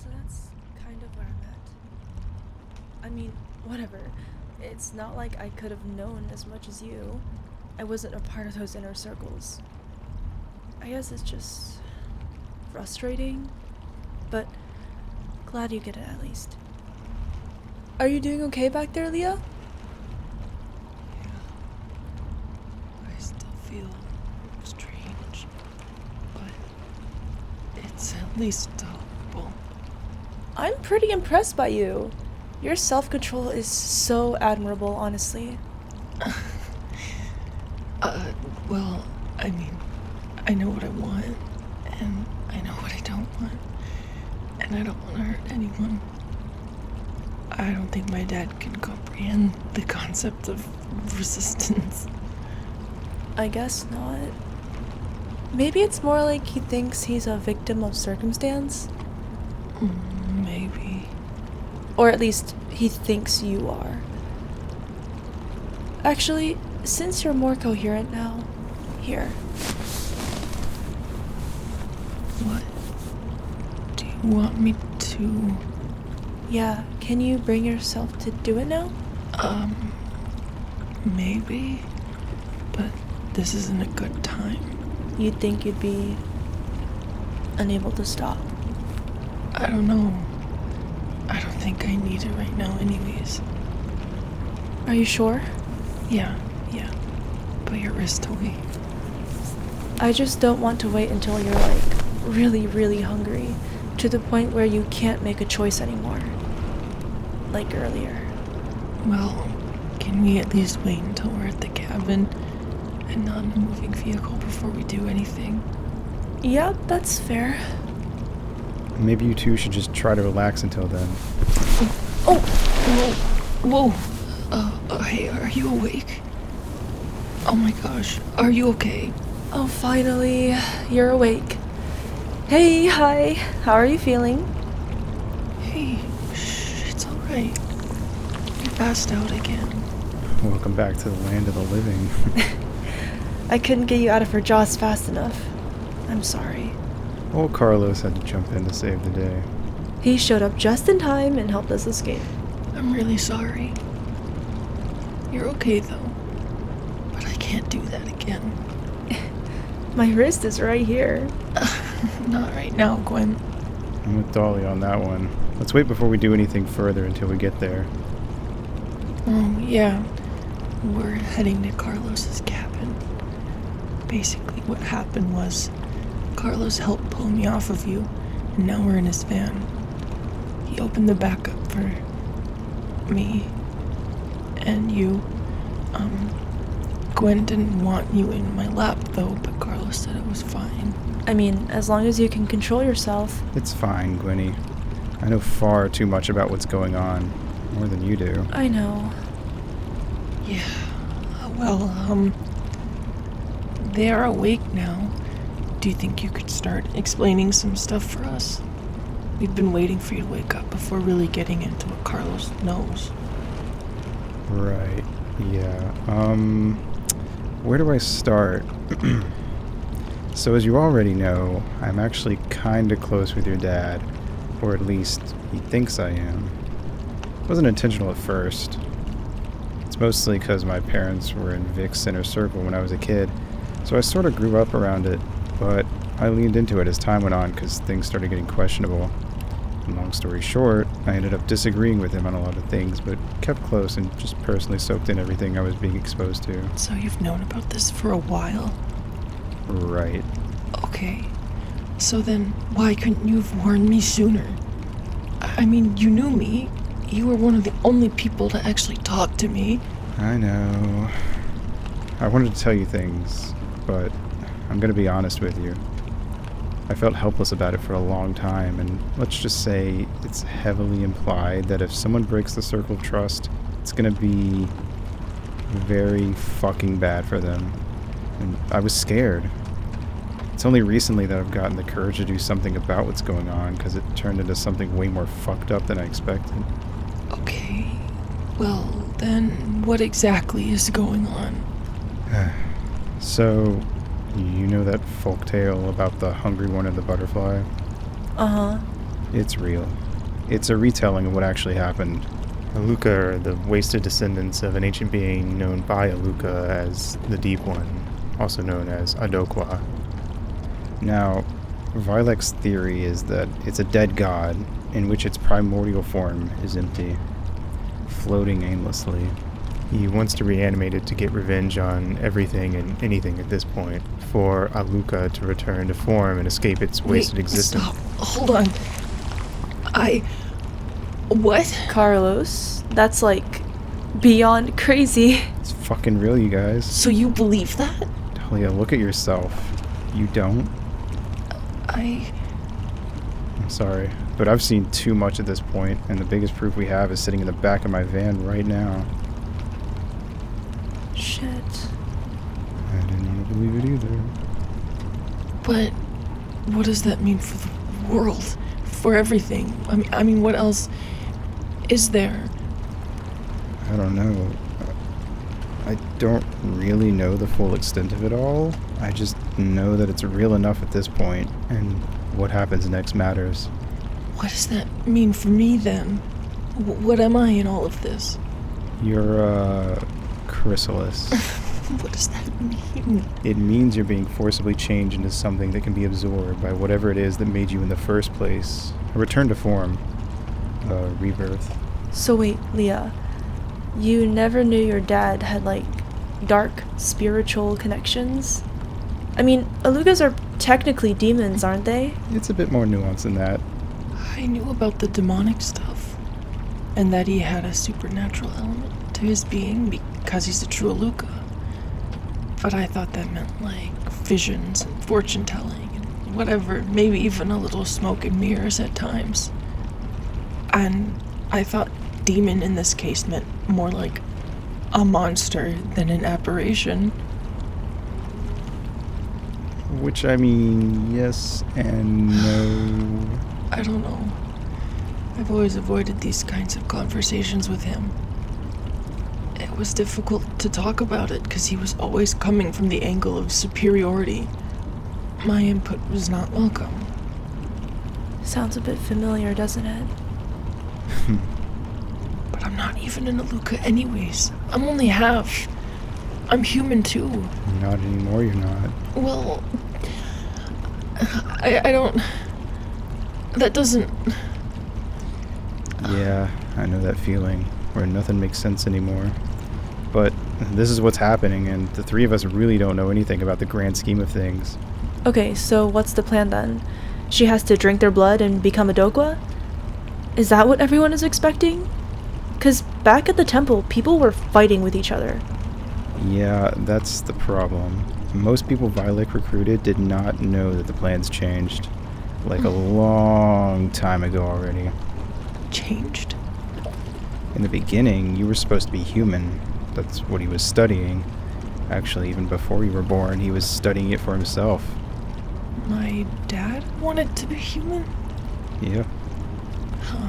So that's kind of where I'm at. I mean, whatever. It's not like I could have known as much as you. I wasn't a part of those inner circles. I guess it's just frustrating, but glad you get it at least. Are you doing okay back there, Leah? Yeah. I still feel strange, but it's at least tolerable. I'm pretty impressed by you. Your self-control is so admirable, honestly. Well, I mean, I know what I want, and I know what I don't want, and I don't want to hurt anyone. I don't think my dad can comprehend the concept of resistance. I guess not. Maybe it's more like he thinks he's a victim of circumstance? Maybe. Or at least he thinks you are. Actually, since you're more coherent now, here. What? Do you want me to... Yeah, can you bring yourself to do it now? Maybe. But this isn't a good time. You'd think you'd be unable to stop. I don't know. I don't think I need it right now anyways. Are you sure? Yeah. Put your wrist away. I just don't want to wait until you're like really, really hungry, to the point where you can't make a choice anymore. Like earlier. Well, can we at least wait until we're at the cabin and not in a moving vehicle before we do anything? Yeah, that's fair. Maybe you two should just try to relax until then. Oh! Whoa! Hey, are you awake? Oh my gosh, are you okay? Oh, finally, you're awake. Hey, hi, how are you feeling? Hey, shh, it's alright. You passed out again. Welcome back to the land of the living. I couldn't get you out of her jaws fast enough. I'm sorry. Old Carlos had to jump in to save the day. He showed up just in time and helped us escape. I'm really sorry. You're okay though. But I can't do that again. My wrist is right here. Not right now, Gwen. I'm with Dhalia on that one. Let's wait before we do anything further until we get there. Oh, yeah. We're heading to Carlos's cabin. Basically, what happened was Carlos helped pull me off of you, and now we're in his van. He opened the back up for me and you. Gwen didn't want you in my lap, though, but Carlos said it was fine. I mean, as long as you can control yourself. It's fine, Gwenny. I know far too much about what's going on. More than you do. I know. Yeah. Well, they are awake now. Do you think you could start explaining some stuff for us? We've been waiting for you to wake up before really getting into what Carlos knows. Right. Yeah. Where do I start? So as you already know, I'm actually kinda close with your dad. Or at least, he thinks I am. It wasn't intentional at first. It's mostly because my parents were in Vic's inner circle when I was a kid, so I sort of grew up around it, but I leaned into it as time went on because things started getting questionable. And long story short, I ended up disagreeing with him on a lot of things, but kept close and just personally soaked in everything I was being exposed to. So you've known about this for a while? Right. Okay. So then, why couldn't you have warned me sooner? I mean, you knew me. You were one of the only people to actually talk to me. I know. I wanted to tell you things, but I'm gonna be honest with you. I felt helpless about it for a long time, and let's just say it's heavily implied that if someone breaks the circle of trust, it's gonna be very fucking bad for them. And I was scared. It's only recently that I've gotten the courage to do something about what's going on, because it turned into something way more fucked up than I expected. Okay. Well, then what exactly is going on? So, you know that folk tale about the hungry one and the butterfly? Uh-huh. It's real. It's a retelling of what actually happened. Aluka are the wasted descendants of an ancient being known by Aluka as the Deep One, also known as Adokwa. Now, Vilek's theory is that it's a dead god in which its primordial form is empty, floating aimlessly. He wants to reanimate it to get revenge on everything and anything at this point, for Aluka to return to form and escape its wasted existence. Stop. Hold on. What? Carlos, that's like beyond crazy. It's fucking real, you guys. So you believe that? Dhalia, look at yourself. You don't? I'm sorry, but I've seen too much at this point, and the biggest proof we have is sitting in the back of my van right now. Shit. I didn't want to believe it either. But what does that mean for the world? For everything? I mean, what else is there? I don't know. I don't really know the full extent of it all. I just know that it's real enough at this point, and what happens next matters. What does that mean for me, then? What am I in all of this? You're a chrysalis. What does that mean? It means you're being forcibly changed into something that can be absorbed by whatever it is that made you in the first place. A return to form. A rebirth. So wait, Leah, you never knew your dad had, like, dark spiritual connections? I mean, Alugas are technically demons, aren't they? It's a bit more nuanced than that. I knew about the demonic stuff, and that he had a supernatural element to his being because he's a true Aluka. But I thought that meant, like, visions and fortune-telling and whatever, maybe even a little smoke and mirrors at times. And I thought demon in this case meant more like a monster than an apparition. Which, I mean, yes and no. I don't know. I've always avoided these kinds of conversations with him. It was difficult to talk about it because he was always coming from the angle of superiority. My input was not welcome. Sounds a bit familiar, doesn't it? But I'm not even an Aluka anyways. I'm only half. I'm human too. Not anymore, you're not. Well, I don't... That doesn't... Yeah, I know that feeling, where nothing makes sense anymore. But this is what's happening, and the three of us really don't know anything about the grand scheme of things. Okay, so what's the plan then? She has to drink their blood and become a Dokwa? Is that what everyone is expecting? 'Cause back at the temple, people were fighting with each other. Yeah, that's the problem. Most people Vilek recruited did not know that the plans changed. Like a long time ago already. Changed? In the beginning, you were supposed to be human. That's what he was studying. Actually, even before you were born, he was studying it for himself. My dad wanted to be human? Yeah. Huh.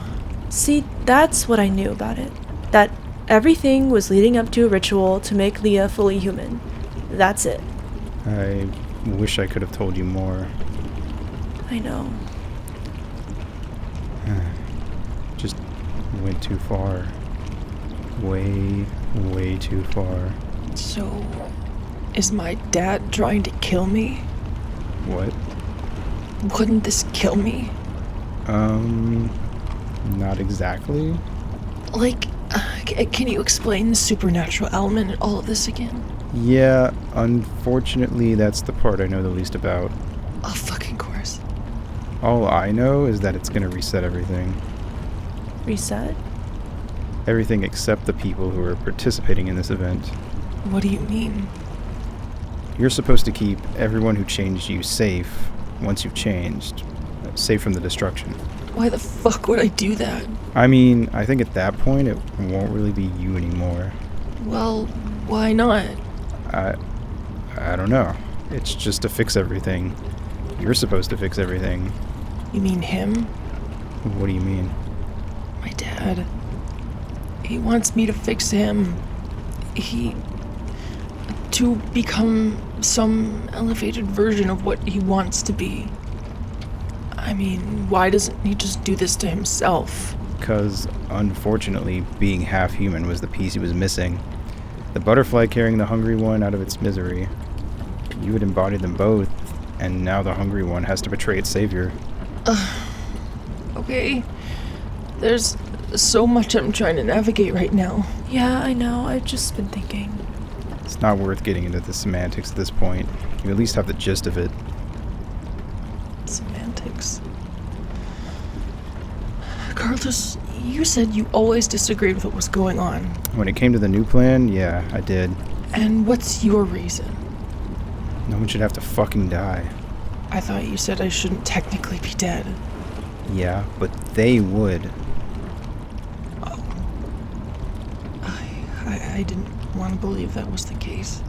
See, that's what I knew about it. That everything was leading up to a ritual to make Leah fully human. That's it. I wish I could have told you more. I know. Just went too far. Way, way too far. So, is my dad trying to kill me? What? Wouldn't this kill me? Not exactly. Like, can you explain the supernatural element in all of this again? Yeah, unfortunately, that's the part I know the least about. Of fucking course. All I know is that it's gonna reset everything. Reset? Everything except the people who are participating in this event. What do you mean? You're supposed to keep everyone who changed you safe once you've changed. Safe from the destruction. Why the fuck would I do that? I mean, I think at that point it won't really be you anymore. Well, why not? I don't know. It's just to fix everything. You're supposed to fix everything. You mean him? What do you mean? My dad. He wants me to fix him. To become some elevated version of what he wants to be. I mean, why doesn't he just do this to himself? Because, unfortunately, being half human was the piece he was missing. The butterfly carrying the hungry one out of its misery. You had embodied them both, and now the hungry one has to betray its savior. Okay. There's so much I'm trying to navigate right now. Yeah, I know. I've just been thinking. It's not worth getting into the semantics at this point. You at least have the gist of it. Semantics. Carlos, you said you always disagreed with what was going on. When it came to the new plan, yeah, I did. And what's your reason? No one should have to fucking die. I thought you said I shouldn't technically be dead. Yeah, but they would. Oh. I didn't want to believe that was the case.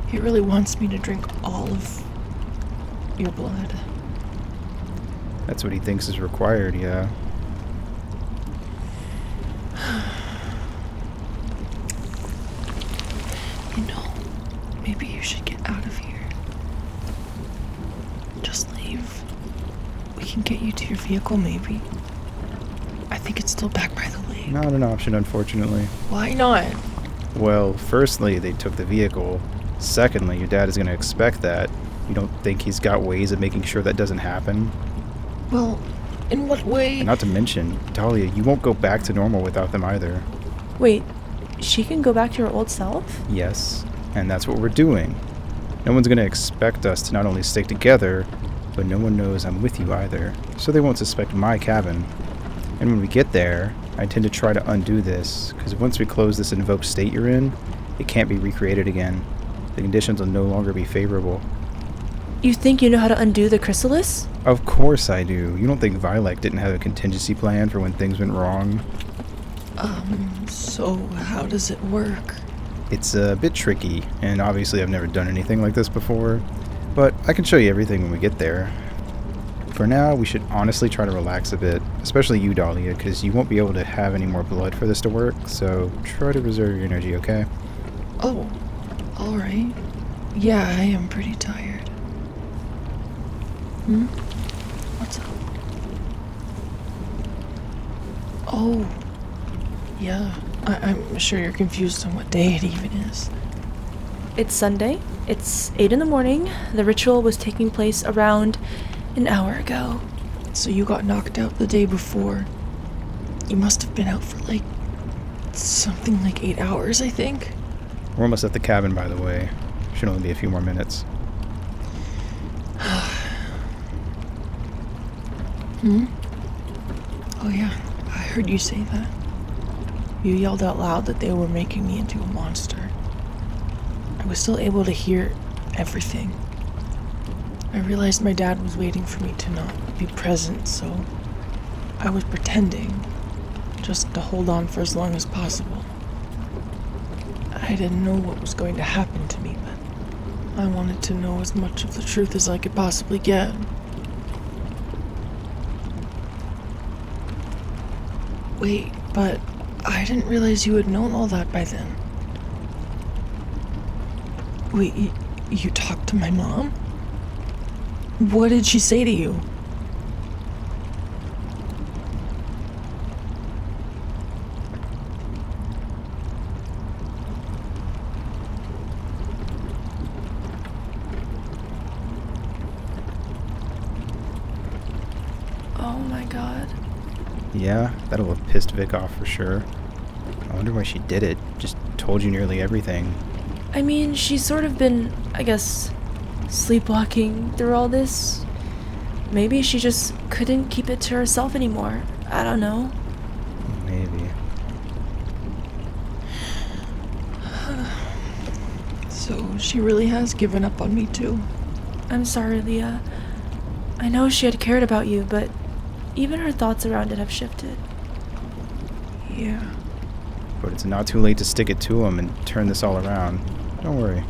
He really wants me to drink all of your blood. That's what he thinks is required, yeah. You know, maybe you should get out of here. Just leave. We can get you to your vehicle, maybe. I think it's still back by the lake. Not an option, unfortunately. Why not? Well, firstly, they took the vehicle. Secondly, your dad is going to expect that. You don't think he's got ways of making sure that doesn't happen? Well, in what way? And not to mention, Dhalia, you won't go back to normal without them either. Wait, she can go back to her old self? Yes, and that's what we're doing. No one's going to expect us to not only stick together, but no one knows I'm with you either, so they won't suspect my cabin. And when we get there, I intend to try to undo this, because once we close this invoked state you're in, it can't be recreated again. The conditions will no longer be favorable. You think you know how to undo the chrysalis? Of course I do. You don't think Vilek didn't have a contingency plan for when things went wrong? So how does it work? It's a bit tricky, and obviously I've never done anything like this before, but I can show you everything when we get there. For now, we should honestly try to relax a bit, especially you, Dhalia, because you won't be able to have any more blood for this to work, so try to reserve your energy, okay? Oh, alright. Yeah, I am pretty tired. What's up? Oh, yeah. I'm sure you're confused on what day it even is. It's Sunday. It's 8 in the morning. The ritual was taking place around an hour ago. So you got knocked out the day before. You must have been out for something like 8 hours, I think. We're almost at the cabin, by the way. Should only be a few more minutes. Oh yeah, I heard you say that. You yelled out loud that they were making me into a monster. I was still able to hear everything. I realized my dad was waiting for me to not be present, so I was pretending, just to hold on for as long as possible. I didn't know what was going to happen to me, but I wanted to know as much of the truth as I could possibly get. Wait, but I didn't realize you had known all that by then. Wait, you talked to my mom? What did she say to you? Oh my god. Yeah, that'll have pissed Vic off for sure. I wonder why she did it. Just told you nearly everything. I mean, she's sort of been, I guess, sleepwalking through all this. Maybe she just couldn't keep it to herself anymore. I don't know. Maybe. So she really has given up on me too. I'm sorry, Leah. I know she had cared about you, but even her thoughts around it have shifted. Yeah. But it's not too late to stick it to him and turn this all around. Don't worry.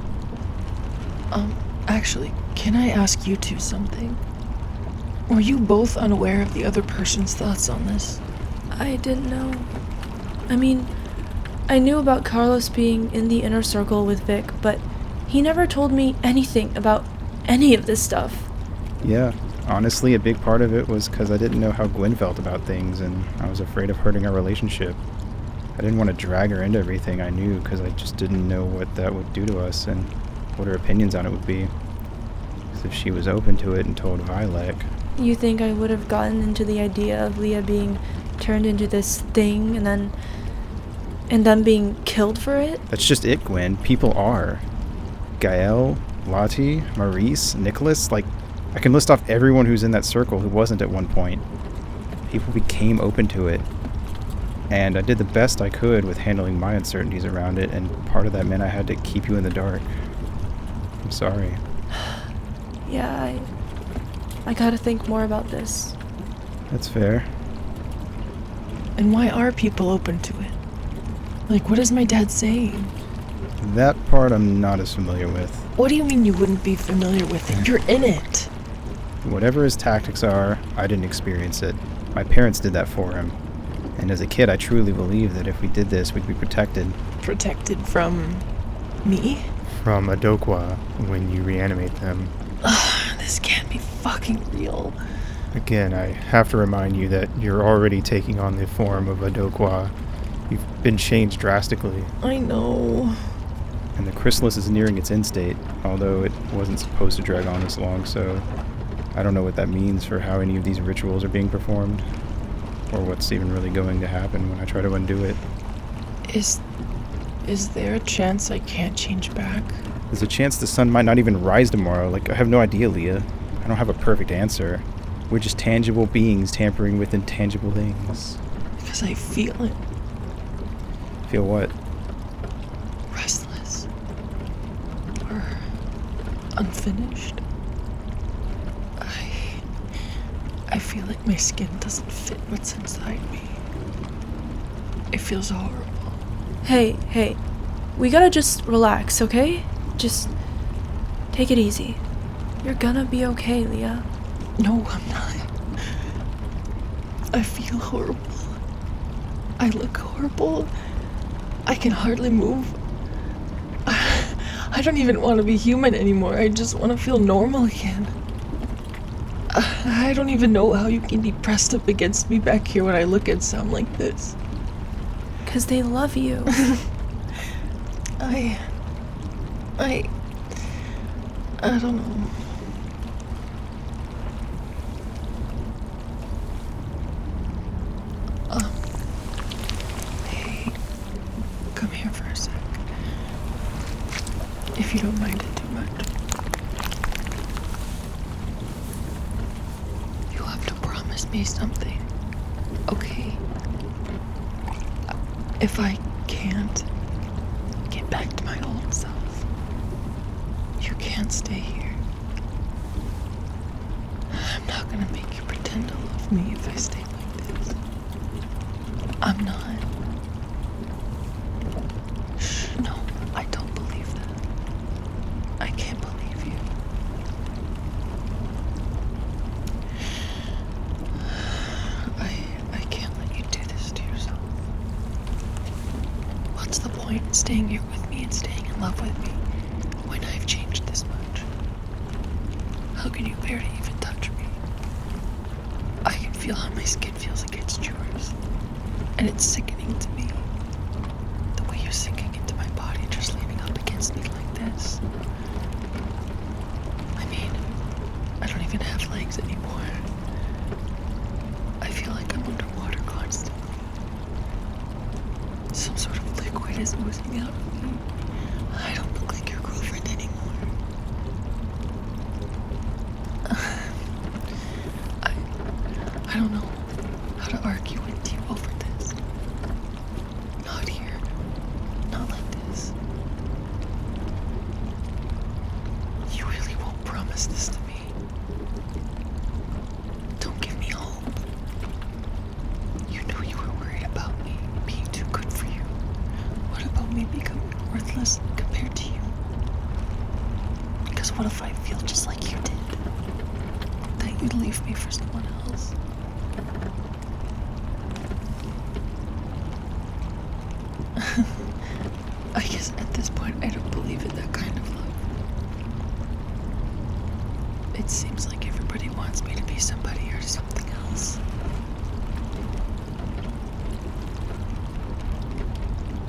Actually, can I ask you two something? Were you both unaware of the other person's thoughts on this? I didn't know. I mean, I knew about Carlos being in the inner circle with Vic, but he never told me anything about any of this stuff. Yeah, honestly, a big part of it was because I didn't know how Gwen felt about things, and I was afraid of hurting our relationship. I didn't want to drag her into everything I knew because I just didn't know what that would do to us and what her opinions on it would be. Because if she was open to it and told Violet... You think I would have gotten into the idea of Leah being turned into this thing and then being killed for it? That's just it, Gwen. People are. Gael, Lottie, Maurice, Nicholas, like, I can list off everyone who's in that circle who wasn't at one point. People became open to it. And I did the best I could with handling my uncertainties around it, and part of that meant I had to keep you in the dark. I'm sorry. Yeah, I gotta think more about this. That's fair. And why are people open to it? Like, what is my dad saying? That part I'm not as familiar with. What do you mean you wouldn't be familiar with it? You're in it. Whatever his tactics are, I didn't experience it. My parents did that for him. And as a kid, I truly believed that if we did this, we'd be protected. Protected from me? From Adokwa when you reanimate them. This can't be fucking real. Again, I have to remind you that you're already taking on the form of Adokwa. You've been changed drastically. I know. And the chrysalis is nearing its end state, although it wasn't supposed to drag on this long, so I don't know what that means for how any of these rituals are being performed, or what's even really going to happen when I try to undo it. Is there a chance I can't change back? There's a chance the sun might not even rise tomorrow. Like, I have no idea, Leah. I don't have a perfect answer. We're just tangible beings tampering with intangible things. Because I feel it. Feel what? Restless. Or unfinished. I feel like my skin doesn't fit what's inside me. It feels horrible. Hey, we gotta just relax, okay? Just take it easy. You're gonna be okay, Leah. No, I'm not. I feel horrible. I look horrible. I can hardly move. I don't even want to be human anymore. I just want to feel normal again. I don't even know how you can be pressed up against me back here when I look and sound like this. 'Cause they love you. I don't know. Hey, come here for a sec. If you don't mind it too much. You'll have to promise me something, okay? If I can't get back to my old self, you can't stay here. I'm not gonna make you pretend to love me if I stay like this. I'm not. Shh, no, I don't believe that. I can't believe you. I can't let you do this to yourself. What's the point in staying here with me and staying in love with me when I've changed this much? How can you bear to even touch me? I can feel how my skin feels against yours, and it's sickening to me. The way you're sinking into my body, just leaning up against me like this. I mean, I don't even have legs anymore. I feel like I'm underwater constantly. Some sort of liquid is oozing out of me. I don't look like your girlfriend anymore. I don't know how to argue with you over this. Not here. Not like this. You really won't promise this to me. Don't give me hope. You knew you were worried about me being too good for you. What about me becoming worthless compared to you? Because what if I feel just like you did? That you'd leave me for someone else? I guess at this point I don't believe in that kind of love. It seems like everybody everybody wants me to be somebody or something else.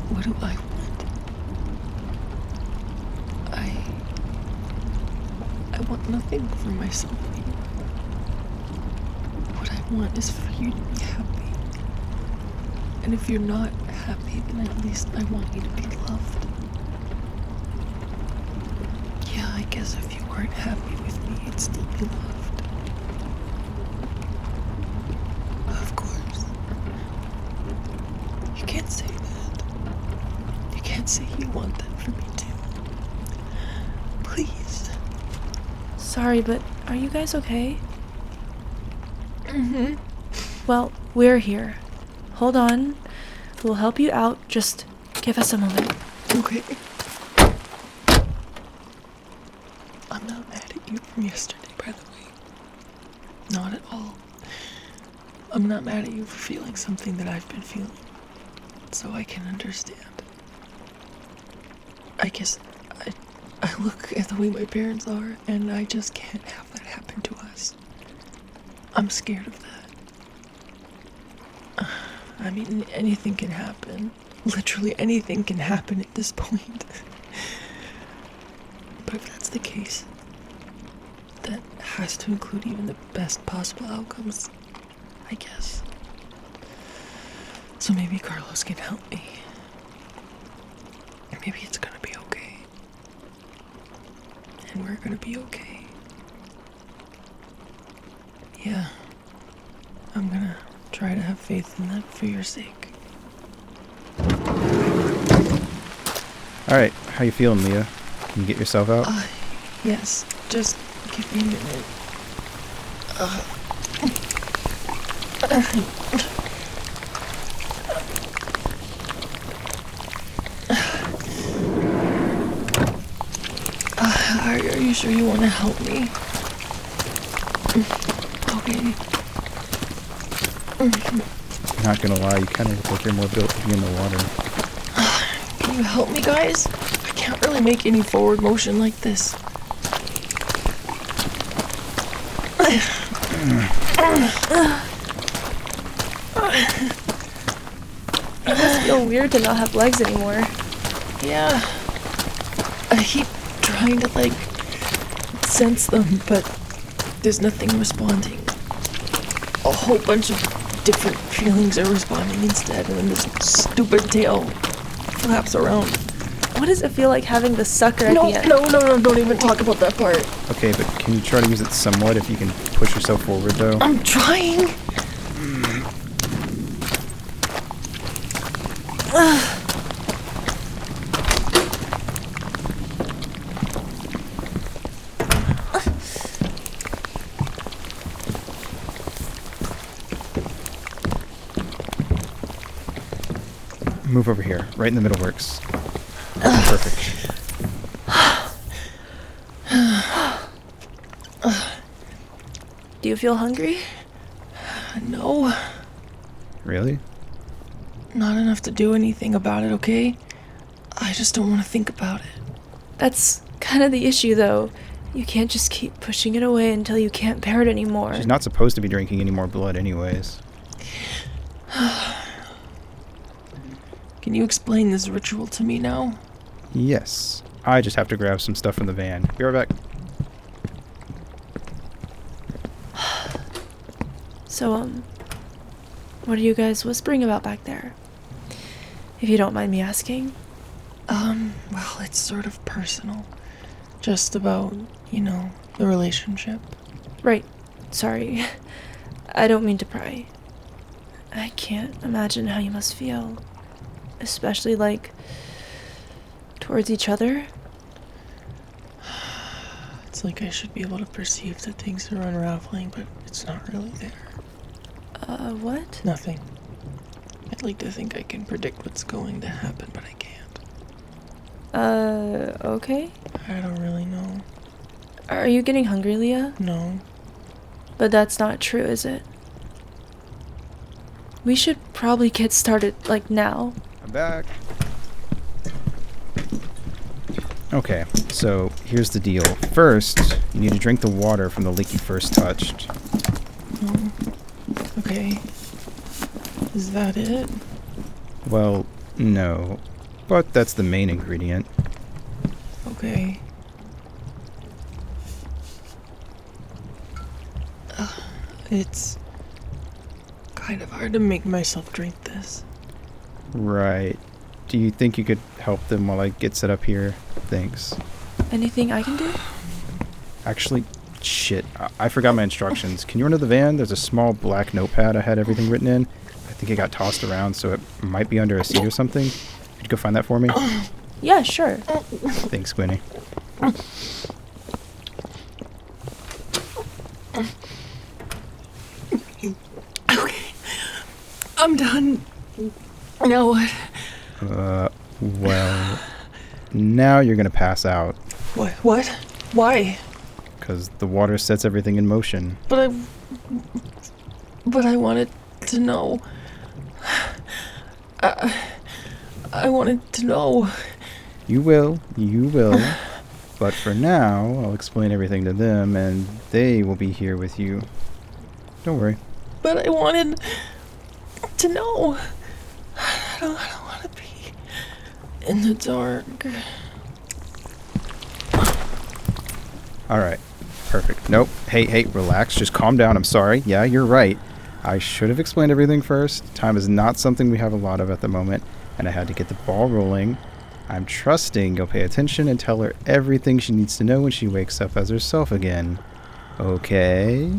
What do I want? I want nothing for myself anymore. What I want is for you to be happy. And if you're not happy, then at least I want you to be loved. Yeah, I guess if you weren't happy with me, you'd still be loved. Of course. You can't say that. You can't say you want that for me too. Please. Sorry, but are you guys okay? Mm-hmm. Well, we're here. Hold on. We'll help you out. Just give us a moment. Okay. I'm not mad at you from yesterday, by the way. Not at all. I'm not mad at you for feeling something that I've been feeling. So I can understand. I guess I look at the way my parents are, and I just can't have that happen to us. I'm scared of that. I mean, anything can happen. Literally anything can happen at this point. But if that's the case, that has to include even the best possible outcomes, I guess. So maybe Carlos can help me. Maybe it's gonna be okay. And we're gonna be okay. Yeah. I'm gonna try to have faith in that for your sake. Alright, how you feeling, Leah? Can you get yourself out? Yes. Just give me a minute. Are you sure you want to help me? Okay. Not gonna lie, you kind of look like you're more built to be in the water. Can you help me, guys? I can't really make any forward motion like this. It must feel weird to not have legs anymore. Yeah. I keep trying to, sense them, but there's nothing responding. A whole bunch of different feelings are responding instead, and then this stupid tail flaps around. What does it feel like having the sucker at the end? No, don't even talk about that part. Okay, but can you try to use it somewhat if you can push yourself forward, though? I'm trying. Move over here. Right in the middle works. Perfect. Do you feel hungry? No. Really? Not enough to do anything about it, okay? I just don't want to think about it. That's kind of the issue, though. You can't just keep pushing it away until you can't bear it anymore. She's not supposed to be drinking any more blood anyways. Can you explain this ritual to me now? Yes. I just have to grab some stuff from the van. Be right back. So, what are you guys whispering about back there? If you don't mind me asking. Well, it's sort of personal. Just about, the relationship. Right. Sorry. I don't mean to pry. I can't imagine how you must feel. Especially, towards each other. It's like I should be able to perceive that things are unraveling, but it's not really there. What? Nothing. I'd like to think I can predict what's going to happen, but I can't. Okay. I don't really know. Are you getting hungry, Leah? No. But that's not true, is it? We should probably get started, now. I'm back. Okay, so here's the deal. First, you need to drink the water from the lake you first touched. Okay. Is that it? Well, no. But that's the main ingredient. Okay. It's kind of hard to make myself drink this. Right. Do you think you could help them while I get set up here? Thanks. Anything I can do? Actually, shit. I forgot my instructions. Can you run to the van? There's a small black notepad I had everything written in. I think it got tossed around, so it might be under a seat or something. Could you go find that for me? Yeah, sure. Thanks, Gwenny. Okay. I'm done. Now what? Well, now you're gonna pass out. What? Why? Because the water sets everything in motion. But I wanted to know. I wanted to know. You will. But for now, I'll explain everything to them, and they will be here with you. Don't worry. But I wanted to know. I don't want to be in the dark. Alright. Perfect. Nope. Hey, relax. Just calm down. I'm sorry. Yeah, you're right. I should have explained everything first. Time is not something we have a lot of at the moment, and I had to get the ball rolling. I'm trusting you'll pay attention and tell her everything she needs to know when she wakes up as herself again. Okay?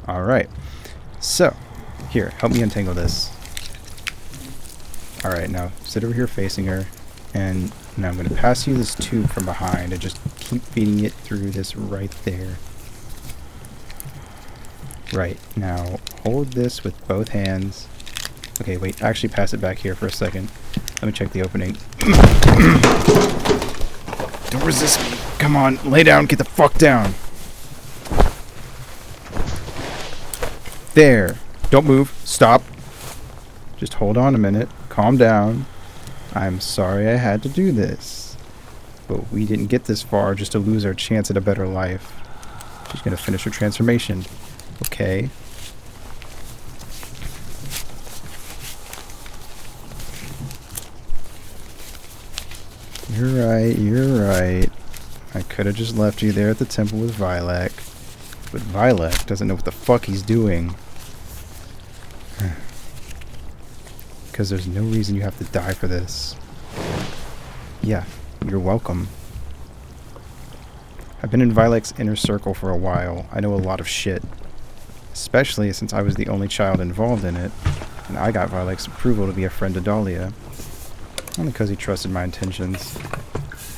Alright. So, here, help me untangle this. Alright, now sit over here facing her, and now I'm going to pass you this tube from behind and just keep feeding it through this right there. Right, now hold this with both hands. Okay, wait, actually pass it back here for a second. Let me check the opening. Don't resist me. Come on, lay down, get the fuck down. There. Don't move. Stop. Just hold on a minute. Calm down. I'm sorry I had to do this. But we didn't get this far just to lose our chance at a better life. She's gonna finish her transformation. Okay. You're right. I could have just left you there at the temple with Vilek. But Vilek doesn't know what the fuck he's doing. Because there's no reason you have to die for this. Yeah, you're welcome. I've been in Vilek's inner circle for a while. I know a lot of shit. Especially since I was the only child involved in it, and I got Vilek's approval to be a friend to Dhalia. Only because he trusted my intentions.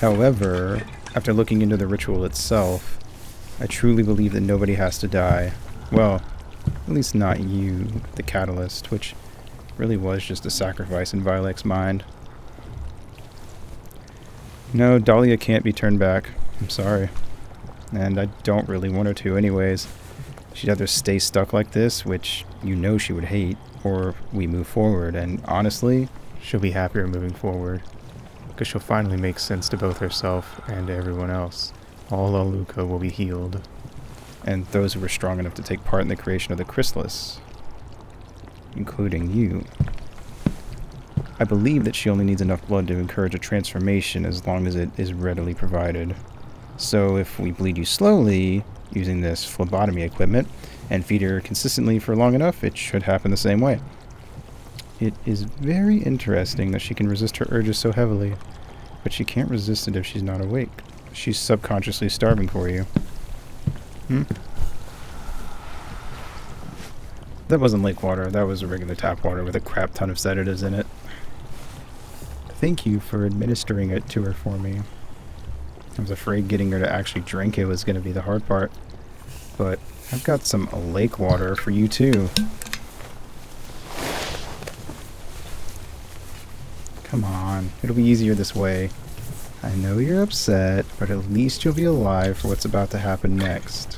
However, after looking into the ritual itself, I truly believe that nobody has to die. Well, at least not you, the catalyst, which really was just a sacrifice in Vilek's mind. No, Dhalia can't be turned back. I'm sorry. And I don't really want her to anyways. She'd either stay stuck like this, which you know she would hate, or we move forward, and honestly, She'll be happier moving forward, because she'll finally make sense to both herself and to everyone else. All Aluka will be healed. and those who were strong enough to take part in the creation of the chrysalis, including you. I believe that she only needs enough blood to encourage a transformation as long as it is readily provided. So if we bleed you slowly, using this phlebotomy equipment, and feed her consistently for long enough, it should happen the same way. It is very interesting that she can resist her urges so heavily, but she can't resist it if she's not awake. She's subconsciously starving for you. That wasn't lake water, that was regular tap water with a crap ton of sedatives in it. Thank you for administering it to her for me. I was afraid getting her to actually drink it was going to be the hard part. But I've got some lake water for you too. Come on, it'll be easier this way. I know you're upset, but at least you'll be alive for what's about to happen next.